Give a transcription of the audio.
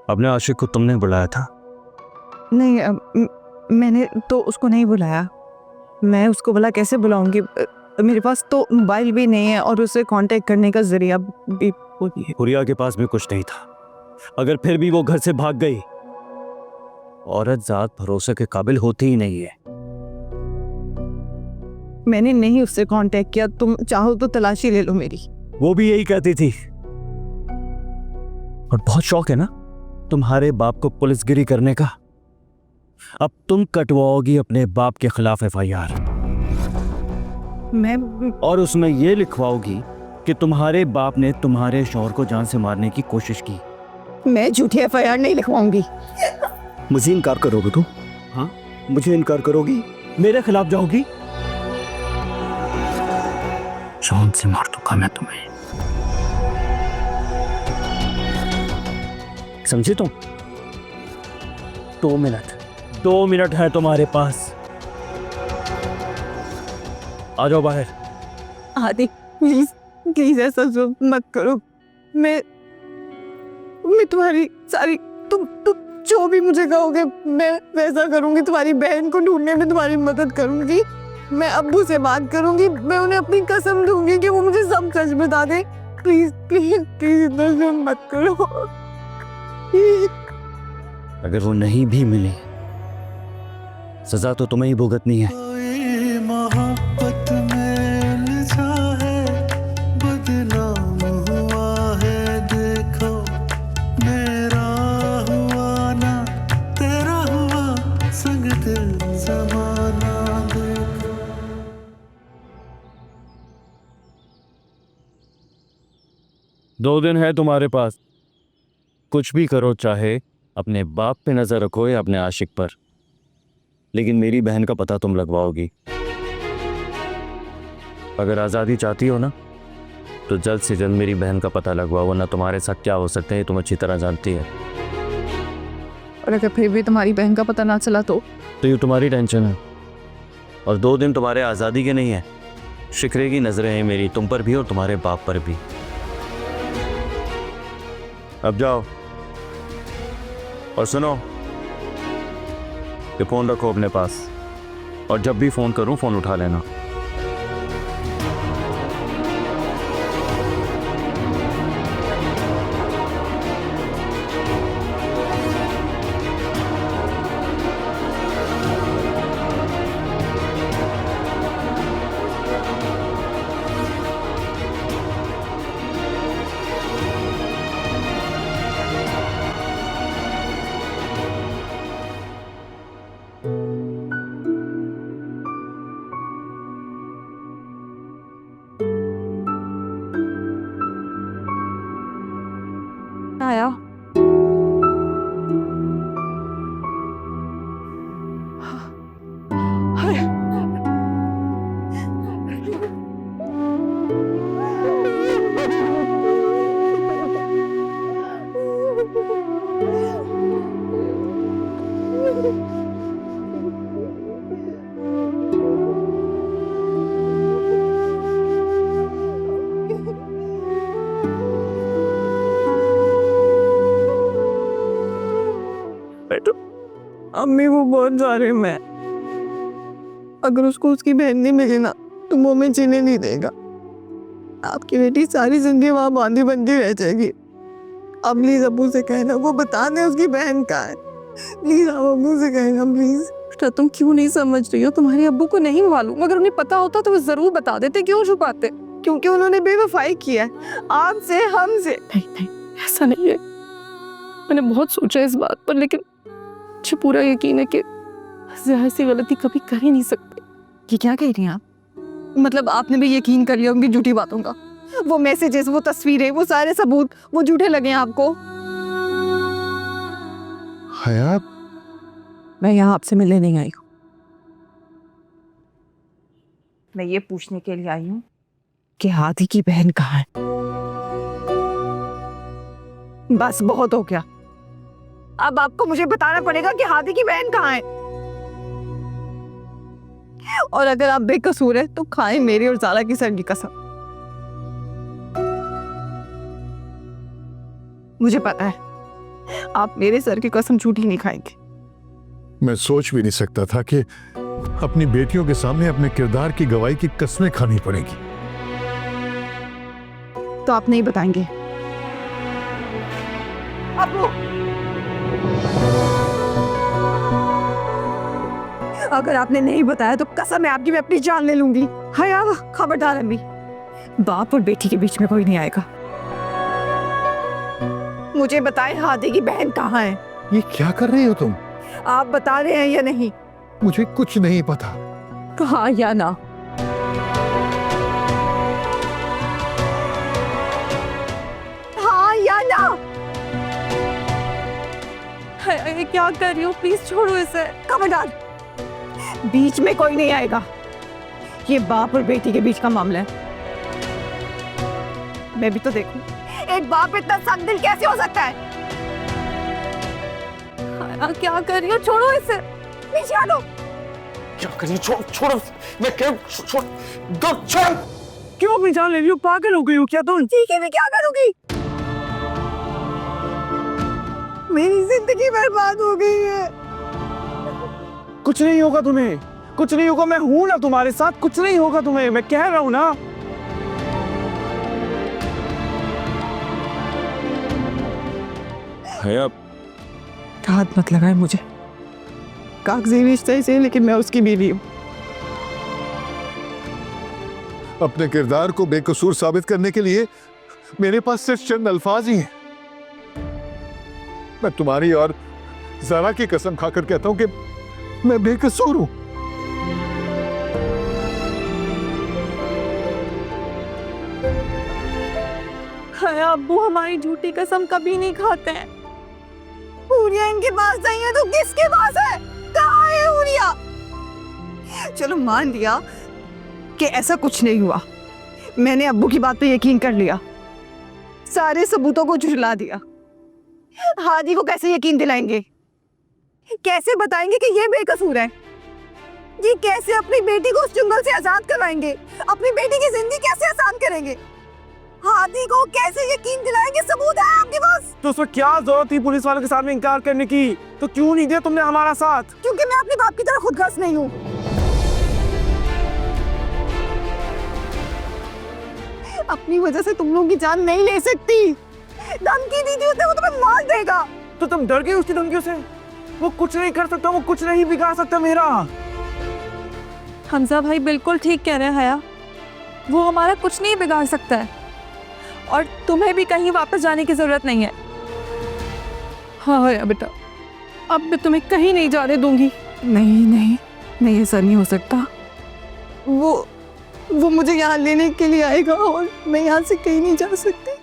अपने आशिक को तुमने बुलाया था? नहीं, मैंने तो उसको नहीं बुलाया। मैं उसको भला कैसे बुलाऊंगी? मेरे पास तो मोबाइल भी नहीं है और उसे कांटेक्ट करने का जरिया भी नहीं है। हुरिया के पास भी कुछ नहीं था। अगर फिर भी वो घर से भाग गई, औरत जात भरोसे के काबिल होती ही नहीं है। मैंने नहीं उससे कांटेक्ट किया। तुम चाहो तो तलाशी ले लो मेरी। वो भी यही कहती थी। और बहुत शौक है ना तुम्हारे बाप को पुलिसगिरी करने का। अब तुम कटवाओगी अपने बाप के खिलाफ FIR मैं और उसमें यह लिखवाओगी कि तुम्हारे बाप ने तुम्हारे शौहर को जान से मारने की कोशिश की। मैं झूठी FIR नहीं लिखवाऊंगी। मुझे इनकार करोगे तुम? हाँ, मुझे इनकार करोगी? मेरे खिलाफ जाओगी? जान से मार दूंगा मैं तुम्हें, समझे तुम? 2 मिनट है तुम्हारे पास। आ जाओ बाहर। आदि प्लीज प्लीज ऐसा जो मत करो। मैं तुम्हारी सारी तुम जो भी मुझे कहोगे मैं वैसा करूंगी। तुम्हारी बहन को ढूंढने में तुम्हारी मदद करूंगी। मैं अब्बू से बात करूंगी। मैं उन्हें अपनी कसम दूंगी कि वो मुझे सब सच बता दे। प्लीज प्लीज प्लीज इतना जुल्म मत करो। अगर वो नहीं भी मिली, सजा तो तुम्हें ही भुगतनी है। मोहब्बत में उलझा है, बदनाम हुआ है, देखो मेरा हुआ ना तेरा हुआ, संग दिल जमाना देखो। दो दिन है तुम्हारे पास। कुछ भी करो, चाहे अपने बाप पे नजर रखो या अपने आशिक पर, लेकिन मेरी बहन का पता तुम लगवाओगी। अगर आज़ादी चाहती हो ना तो जल्द से जल्द मेरी बहन का पता लगवाओ, वरना तुम्हारे साथ क्या हो सकता है तुम अच्छी तरह जानती है। और अगर फिर भी तुम्हारी बहन का पता ना चला तो ये तुम्हारी टेंशन है, और 2 दिन तुम्हारे आज़ादी के नहीं है। शिकरे की नजरें हैं मेरी तुम पर भी और तुम्हारे बाप पर भी। अब जाओ और सुनो, ये फोन रखो अपने पास, और जब भी फोन करूं फोन उठा लेना। आया। अम्मी वो बहुत जा रहे मैं। अगर उसको उसकी बहन नहीं मिली ना तो वो हमें जीने नहीं देगा। आपकी बेटी सारी जिंदगी वहां बांधी बंधी रह जाएगी। अब प्लीज अब्बू से कहना वो बता दे उसकी बहन कहाँ है। प्लीज आप अब्बू से कहना प्लीज। बेटा तुम क्यों नहीं समझ रही हो? तुम्हारे अब्बू को नहीं मालूम। अगर उन्हें पता होता तो वो जरूर बता देते। क्यों छुपाते? क्योंकि उन्होंने बेवफाई किया है आपसे, हमसे। नहीं ऐसा नहीं है। मैंने बहुत सोचा इस बात पर, लेकिन मुझे पूरा यकीन है कि ऐसी गलती कभी कर ही नहीं सकते। ये क्या कह रही हैं आप? मतलब आपने भी यकीन कर लिया उनकी झूठी बातों का? वो मैसेजेस, वो तस्वीरें, वो सारे सबूत वो झूठे लगे हैं आपको? हया, मैं यहाँ आपसे मिलने नहीं आई हूँ। मैं ये पूछने के लिए आई हूँ कि हादी की बहन कहाँ है। बस बहुत हो गया। अब आपको मुझे बताना पड़ेगा कि हादी की बहन कहाँ है। और अगर आप बेकसूर है तो खाएं मेरी और ज़ाला की सर की कसम। मुझे पता है आप मेरे सर की कसम झूठी नहीं खाएंगे। मैं सोच भी नहीं सकता था कि अपनी बेटियों के सामने अपने किरदार की गवाही की कस्में खानी पड़ेगी। तो आप नहीं बताएंगे? अब्बू, अगर आपने नहीं बताया तो कसम है आपकी मैं अपनी जान ले लूंगी। हया, खबरदार अम्मी, बाप और बेटी के बीच में कोई नहीं आएगा। मुझे बताए हादी की बहन कहाँ है? ये क्या कर रही हो तुम? आप बता रहे हैं या नहीं? मुझे कुछ नहीं पता। कहा या ना? हाँ या ना? ये क्या कर रही हो? प्लीज छोड़ो इसे। खबरदार, बीच में कोई नहीं आएगा। ये बाप और बेटी के बीच का मामला है। मैं भी तो देखूं, एक बाप इतना सख्त दिल कैसे हो सकता है? क्या कर रही हो? छोड़ो इसे। पीछे हटो। क्या करिए? छोड़ो, मैं क्या छोड़ दो, छोड़। क्यों अपनी जान ले रही हो? पागल हो गई हो क्या तुम? ठीक है, मैं क्या करूंगी? मेरी जिंदगी बर्बाद हो गई है। कुछ नहीं होगा तुम्हें, कुछ नहीं होगा। मैं हूं ना तुम्हारे साथ, कुछ नहीं होगा तुम्हें, मैं कह रहा हूं ना। हया, हाथ मत लगाए मुझे। कागजी रिश्ते से, लेकिन मैं उसकी बीवी हूँ। अपने किरदार को बेकसूर साबित करने के लिए मेरे पास सिर्फ चंद अल्फाज ही हैं। मैं तुम्हारी और ज़रा की कसम खाकर कहता हूं कि मैं बेकसूर हूं। अब्बू हमारी झूठी कसम कभी नहीं खाते हैं। हुरिया इनके पास नहीं है तो किसके पास है? कहाँ है हुरिया? चलो मान लिया कि ऐसा कुछ नहीं हुआ। मैंने अब्बू की बात पे यकीन कर लिया, सारे सबूतों को झुठला दिया। हादी को कैसे यकीन दिलाएंगे? कैसे बताएंगे कि ये बेकसूर है? ये कैसे अपनी बेटी को उस जंगल से आजाद करवाएंगे? अपनी बेटी की जिंदगी कैसे आसान करेंगे? हादी को कैसे यकीन दिलाएंगे? सबूत है आपके पास? तो उसमें क्या जरूरत थी पुलिस वालों के सामने इनकार करने की? तो क्यों नहीं दिया तुमने हमारा साथ? क्योंकि मैं अपने बाप की तरह खुदगर्ज नहीं हूँ। अपनी वजह से तुम लोगों की जान नहीं ले सकती। धमकी दी थी उसने, वो तुम्हें मार देगा। तो तुम डर गए उसकी धमकियों से? वो कुछ नहीं कर सकता, वो कुछ नहीं बिगाड़ सकता मेरा। हमजा भाई बिल्कुल ठीक कह रहे हैं हया, वो हमारा कुछ नहीं बिगाड़ सकता है और तुम्हें भी कहीं वापस जाने की जरूरत नहीं है। हाँ हया बेटा, अब मैं तुम्हें कहीं नहीं जाने दूंगी। नहीं नहीं नहीं, ऐसा नहीं हो सकता। वो मुझे यहाँ लेने के लिए आएगा और मैं यहाँ से कहीं नहीं जा सकती।